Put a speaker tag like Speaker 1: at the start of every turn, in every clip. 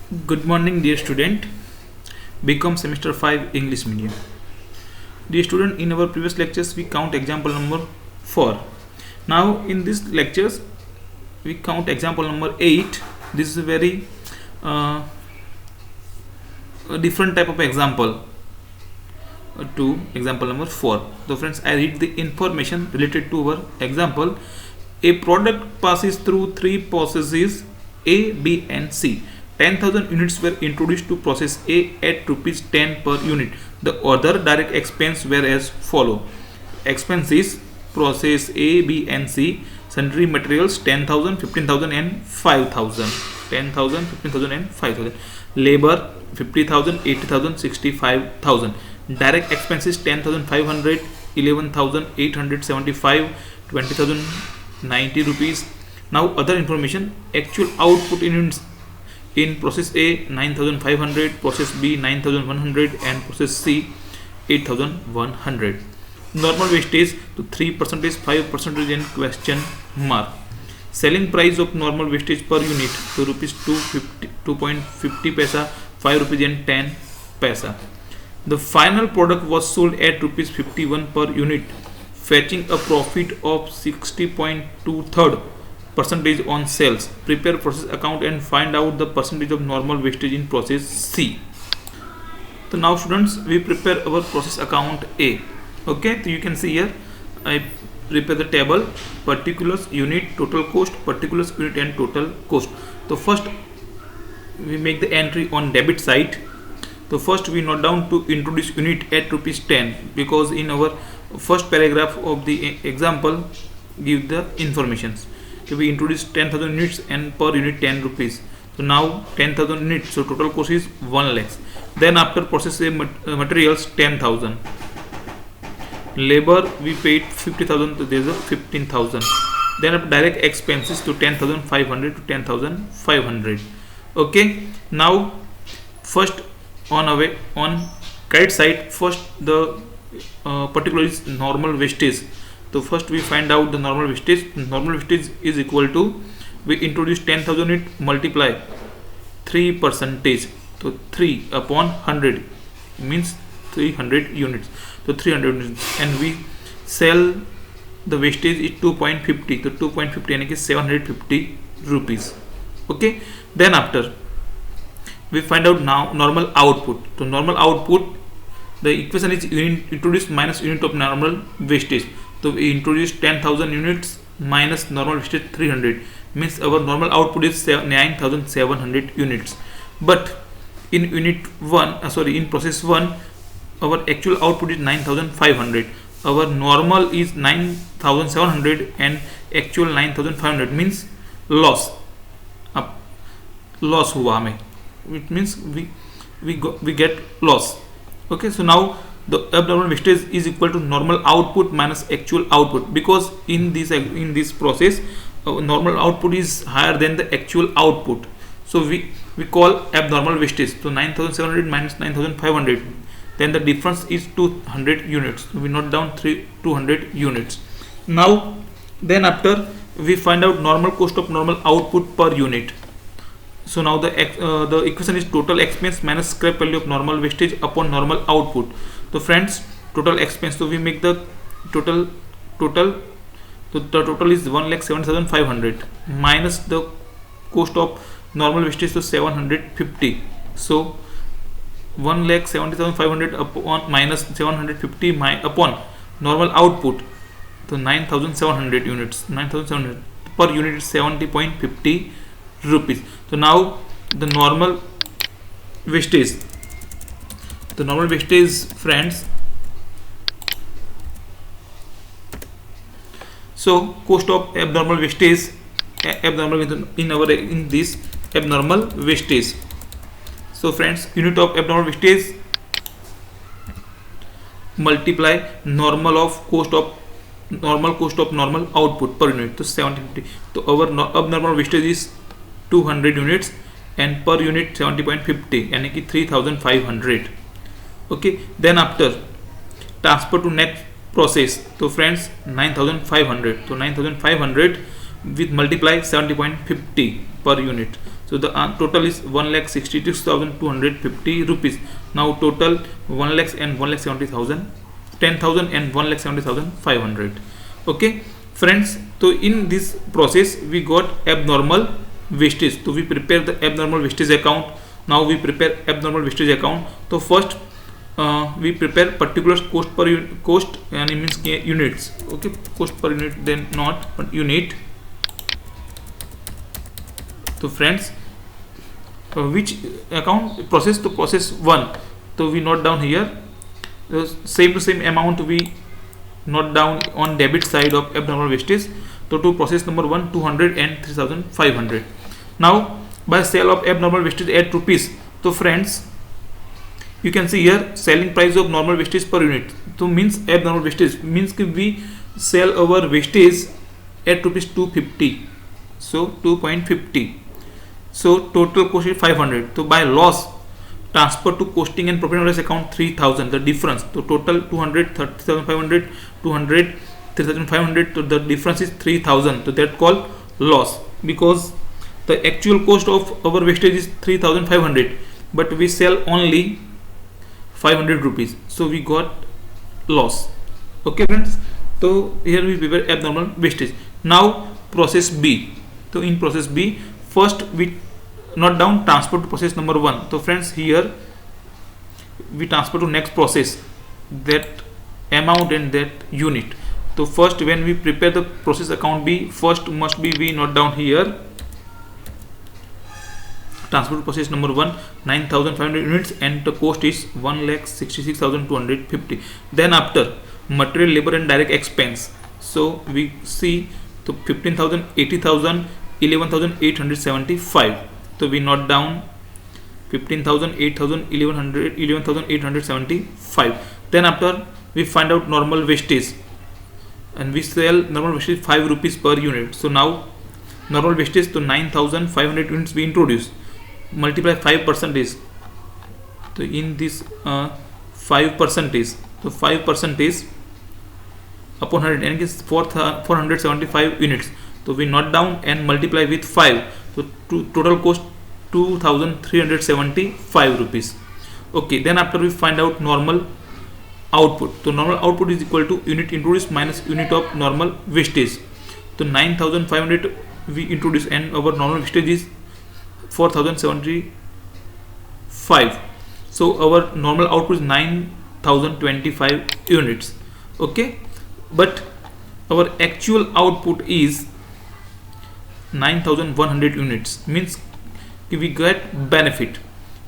Speaker 1: Good morning, dear student. Become semester 5 English medium. Dear student, in our previous lectures we count example number 4. Now in this lectures we count example number 8. This is a very a different type of example to example number 4. So friends, I read the information related to our example. A product passes through three processes A, B and C. 10,000 units were introduced to process A at rupees 10 per unit. The other direct expense were as follow. Expenses process A, B and C. Sundry materials 10,000, 15,000 and 5,000. 10,000, 15,000 and 5,000. Labor 50,000, 80,000, 65,000. Direct expenses 10,500, 11,875, 20,090 rupees. Now other information: actual output in units in process A 9,500, process B 9,100 and process C 8,100. Normal wastage to 3%, 5% and question mark. Selling price of normal wastage per unit to rupees 2.50 paisa, 5 rupees and 10 paisa. The final product was sold at rupees 51 per unit, fetching a profit of 60.23 percentage on sales. Prepare process account and find out the percentage of normal wastage in process C. So now students, we prepare our process account A. Okay, so you can see here I prepare the table: particulars, unit, total cost, particulars, unit and total cost. So first we make the entry on debit side. So first we note down to introduce unit at rupees 10, because in our first paragraph of the example give the informations. So we introduce 10,000 units and per unit 10 rupees. So now 10,000 units, so total cost is 1 lakh. Then after processing materials 10,000. Labor we paid 50,000, so there is a 15,000. Then after direct expenses to 10,500 to 10,500. Okay, now first on credit side, first the particular is normal wastage. So first we find out the normal wastage. Normal wastage is equal to, we introduce 10,000 unit, multiply 3%. So 3 upon 100 means 300 units. So 300 units, and we sell the wastage is 2.50. So 2.50 यानी कि 750 rupees. Okay. Then after we find out now normal output. So normal output, the equation is unit introduced minus unit of normal wastage. So we introduce 10,000 units minus normal wastage 300, means our normal output is 9,700 units. But in unit 1, in process 1, our actual output is 9,500. Our normal is 9,700 and actual 9,500, means loss. Loss हुआ हमें. It means we get loss. Okay, so now the abnormal wastage is equal to normal output minus actual output, because in this process normal output is higher than the actual output. So we call abnormal wastage. So 9,700 minus 9,500, then the difference is 200 units. So we note down 200 units. Now then after we find out normal cost of normal output per unit. So now the equation is total expense minus scrap value of normal wastage upon normal output. So friends, total expense, so we make the total. So the total is 1,70,500 minus the cost of normal wastage, so 750. So 1,70,500 upon minus 750 upon normal output. So 9,700 units. 9,700 per unit is 70.50 rupees. So now the normal wastage. The normal wastage, friends. So cost of abnormal wastage, in this abnormal wastage. So friends, unit of abnormal wastage multiply normal cost of normal output per unit. So 750. So our abnormal wastage is 200 units and per unit 70.50 यानी कि 3,500. Okay, then after transfer to next process. So friends, 9,500. So 9,500 with multiply 70.50 per unit. So the total is 1,62,250 rupees. Now total 1 lakh and 1,70,000, 10,000 and 1,70,500. Okay friends, so in this process we got abnormal wastage. So we prepare the abnormal wastage account. Now we prepare abnormal wastage account. So first we prepare particular cost per unit, cost and it means units. Okay, cost per unit, then not but unit. So friends, which account process to process 1, so we note down here the same to same amount we note down on debit side of abnormal wastage. So to process number 1, 200 and 3,500. Now by sale of abnormal wastage at rupees. So friends, you can see here selling price of normal wastage per unit. So means abnormal wastage means we sell our wastage at rupees 250, so 2.50. So total cost is 500. So by loss transfer to costing and profit and loss account 3,000, the difference. So total 200, 30,500, 200, 3,500. So the difference is 3,000. So that called loss, because the actual cost of our wastage is 3,500, but we sell only 500 rupees. So we got loss. Okay friends, so here we prepare abnormal wastage. Now process B. So in process B, first we note down transfer to process number 1. So friends, here we transfer to next process that amount and that unit. So first when we prepare the process account B, first must be we note down here transfer to process number 1, 9,500 units and the cost is 1,66,250. Then after material, labor and direct expense, so we see to 15,000, 80,000, 11,875. So we note down 15,000, 8,000, 11,000, 11,875. Then after we find out normal wastage and we sell normal wastage 5 rupees per unit. So now normal wastage to 9,500 units we introduce, multiply 5%. So in this 5%, so 5% upon 100 and is 475 units. So we note down and multiply with 5. So total cost 2,375 rupees. Okay, then after we find out normal output. So normal output is equal to unit introduced minus unit of normal wastage. So 9,500 we introduce and our normal wastage is 4,075. So our normal output is 9,025 units. Okay, but our actual output is 9,100 units, means we get benefit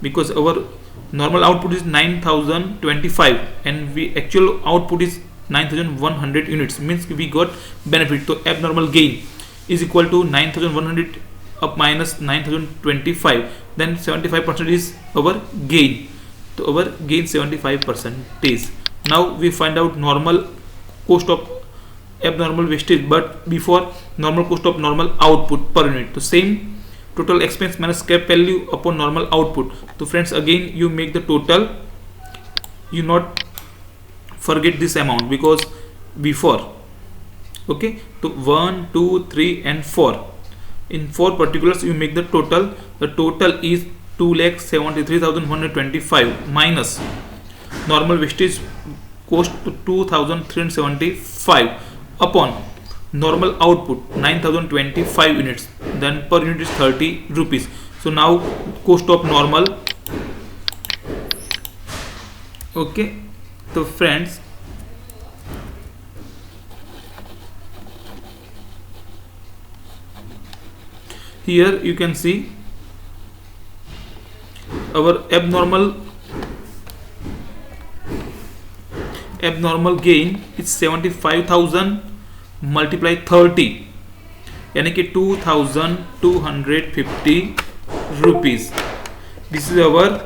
Speaker 1: because our normal output is 9,025 and we actual output is 9,100 units, means we got benefit. So abnormal gain is equal to 9,100 up minus 9,025, then 75% is our gain. So our gain 75%. Now we find out normal cost of abnormal wastage, but before normal cost of normal output per unit. So same total expense minus scrap value upon normal output. So friends, again you make the total, you not forget this amount because before. Okay, so 1, 2, 3 and 4, in 4 particulars you make the total. The total is 2,73,125 minus normal wastage cost to 2,375 upon normal output 9,025 units, then per unit is 30 rupees. So now cost of normal. Okay, so friends, here you can see our abnormal gain is 75,000 multiply 30, यानी कि 2,250 rupees. This is our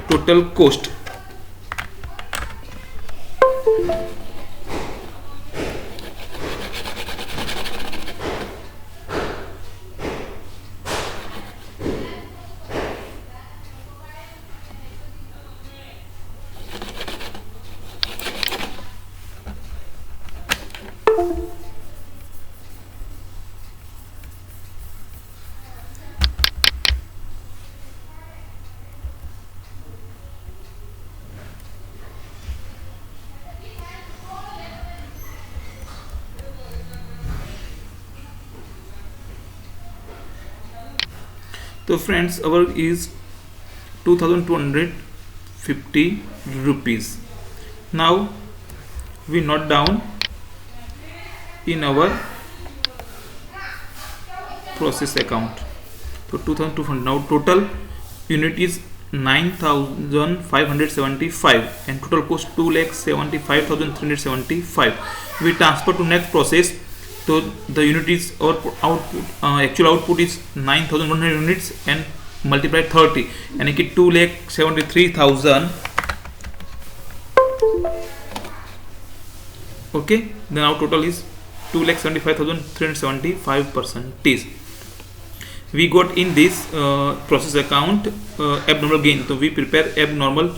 Speaker 1: total cost. So friends, our is 2250 rupees. Now we note down in our process account. So 2200. Now total unit is 9575 and total cost 2,75,375. We transfer to next process. So the unit is our output, actual output is 9100 units and multiply 30 and make it 2,73,000. Okay, then our total is 2,75,375 percentage. We got in this process account abnormal gain. So we prepare abnormal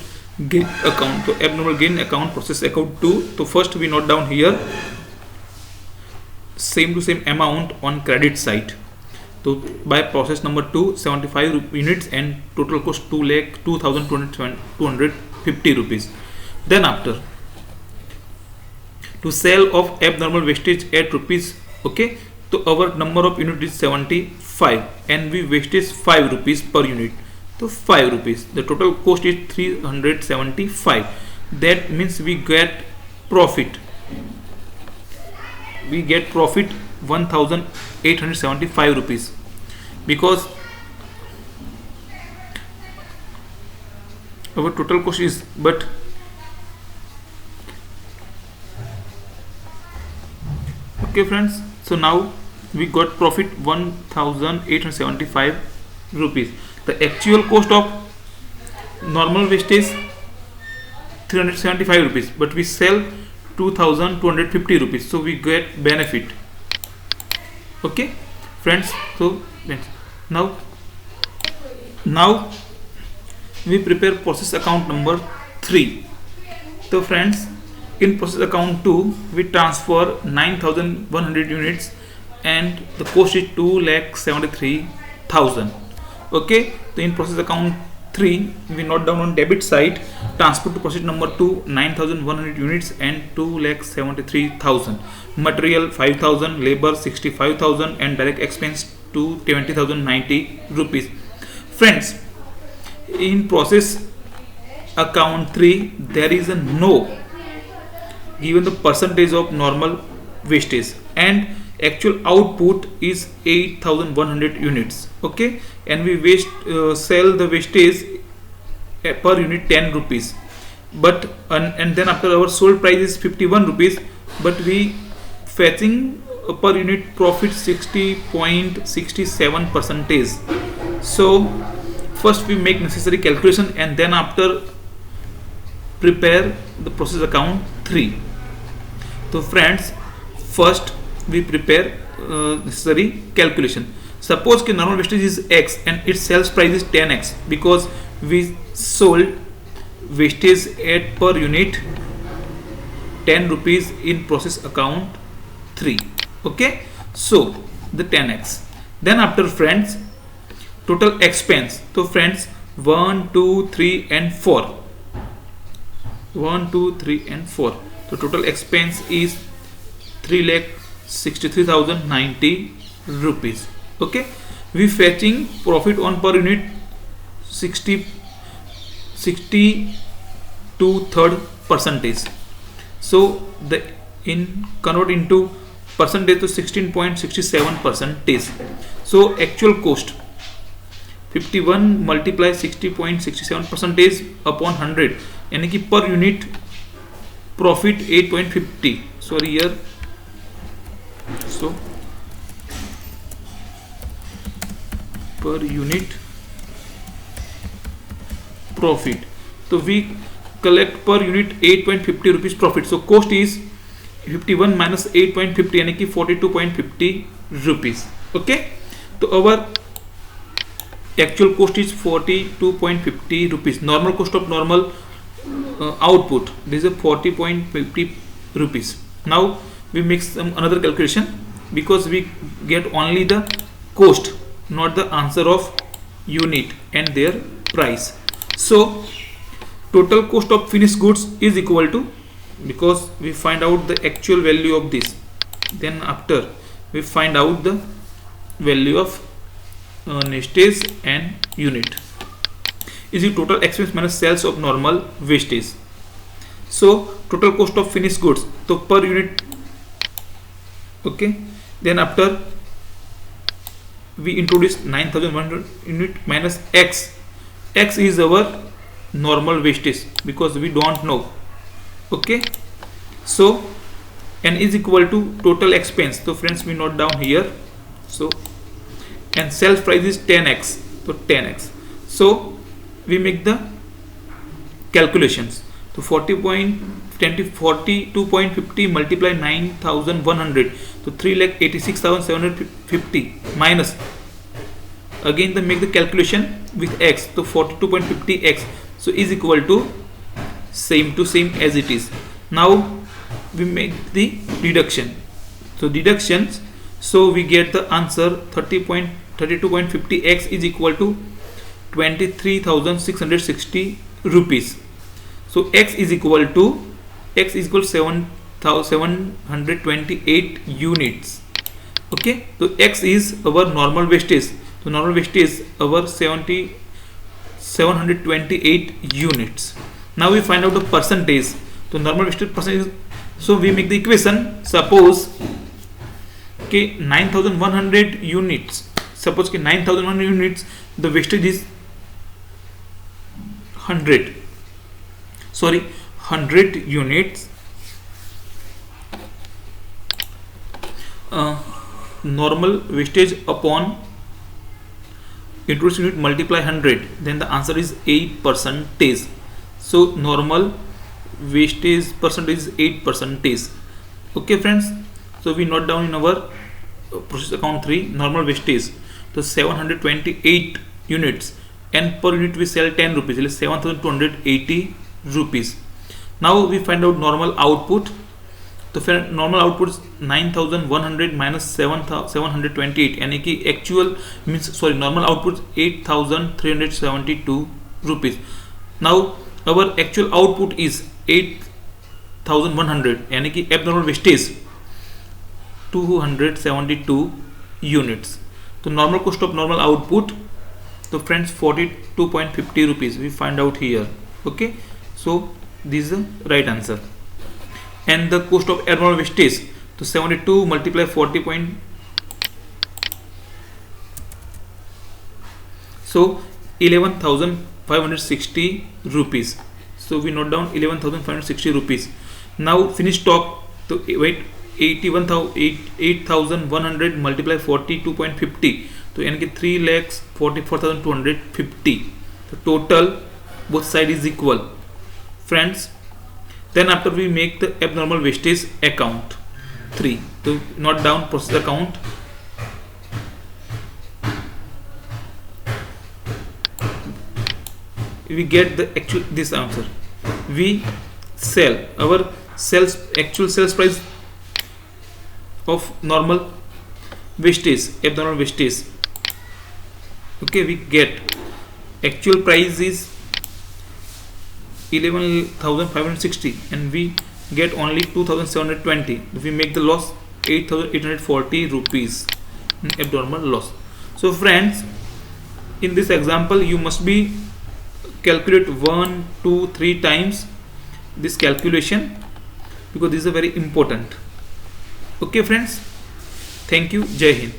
Speaker 1: gain account. So abnormal gain account, process account 2. So first we note down here same to same amount on credit side. So by process number 2, 75 units and total cost 2,250 rupees. Then after, to sale of abnormal wastage at rupees. Okay, so our number of unit is 75 and we wastage 5 rupees per unit. So 5 rupees. The total cost is 375. That means we get profit. We get profit 1,875 rupees because our total cost is but okay friends. So now we got profit 1,875 rupees. The actual cost of normal wastage 375 rupees, but we sell 2,250 rupees, so we get benefit. Okay friends, so now we prepare process account number 3. So friends, in process account 2 we transfer 9,100 units and the cost is 2,73,000. Okay, so in process account 3 we note down on debit side, transfer to process number 2 9,100 units and 2,73,000. Material 5,000, labor 65,000 and direct expense to 20,090 rupees. Friends, in process account 3 there is a no given the percentage of normal wastage and actual output is 8,100 units. Okay, and we sell the wastage per unit 10 rupees, but and then after our sold price is 51 rupees, but we fetching per unit profit 60.67 percentage. So first we make necessary calculation and then after prepare the process account 3. So friends, first we prepare necessary calculation. Suppose कि normal wastage is X and its sales price is 10x because we sold wastage at per unit 10 rupees in process account 3. Okay, so the 10x. Then after friends, total expense. So friends, 1, 2, 3 and 4. 1, 2, 3 and 4. So total expense is 3,63,090 rupees. Okay, we fetching profit on per unit 62/3 percentage. So the convert into percentage to 16.67 percentage. So actual cost 51 multiply 60.67 percentage upon 100 यानी कि per unit profit 8.50. Sorry here. So per unit profit. So we collect per unit 8.50 rupees profit. So cost is 51 minus 8.50 यानी कि 42.50 rupees. Okay. So our actual cost is 42.50 rupees. Normal cost of normal output, this is 40.50 rupees. Now we make some another calculation because we get only the cost, not the answer of unit and their price. So total cost of finished goods is equal to, because we find out the actual value of this, then after we find out the value of wastage and unit is the total expense minus sales of normal wastage. So total cost of finished goods, so per unit. Okay, then after we introduce 9100 unit minus x. X is our normal wastage because we don't know. Okay, so n is equal to total expense. So friends, we note down here. So and sales price is 10x, so 10x. So we make the calculations. So 42.50 multiply 9100, so 3,86,750 minus again the make the calculation with x, so 42.50x, so is equal to same as it is. Now we make the deduction. So deductions, so we get the answer 32.50x is equal to 23,660 rupees. So x is equal to 728 units. Okay, so x is our normal wastage. So normal wastage is our 728 units. Now we find out the percentage. So normal wastage percentage. So we make the equation. Suppose 9,100 units. Suppose 9,100 units, the wastage is 100 units. Normal wastage upon introduced unit multiply 100, then the answer is 8%. So normal wastage percentage is 8%. Okay friends, so we note down in our process account 3 normal wastage. So 728 units, and per unit we sell 10 rupees, it is 7,280 rupees. Now we find out normal output. The normal output is 9,100 minus 728, and actual means normal output is 8,372 rupees. Now our actual output is 8,100, and abnormal wastage 272 units. So normal cost of normal output, so friends, 42.50 rupees we find out here. Okay, so this is the right answer. And the cost of abnormal wastage, so 72 multiply 40 point, so 11,560 rupees. So we note down 11,560 rupees. Now finished stock, so wait, 8,100 multiply 42.50, so यानी 3,44,250. So total both side is equal, friends. Then after we make the abnormal wastage account 3, so note down process account. We get the actual this answer. We sell our actual sales price of normal wastage, abnormal wastage. Okay, we get actual price is 11,560, and we get only 2,720. If we make the loss 8,840 rupees in abnormal loss. So friends, in this example you must be calculate 1, 2, 3 times this calculation, because this is a very important. Okay friends, thank you. Jai Hind.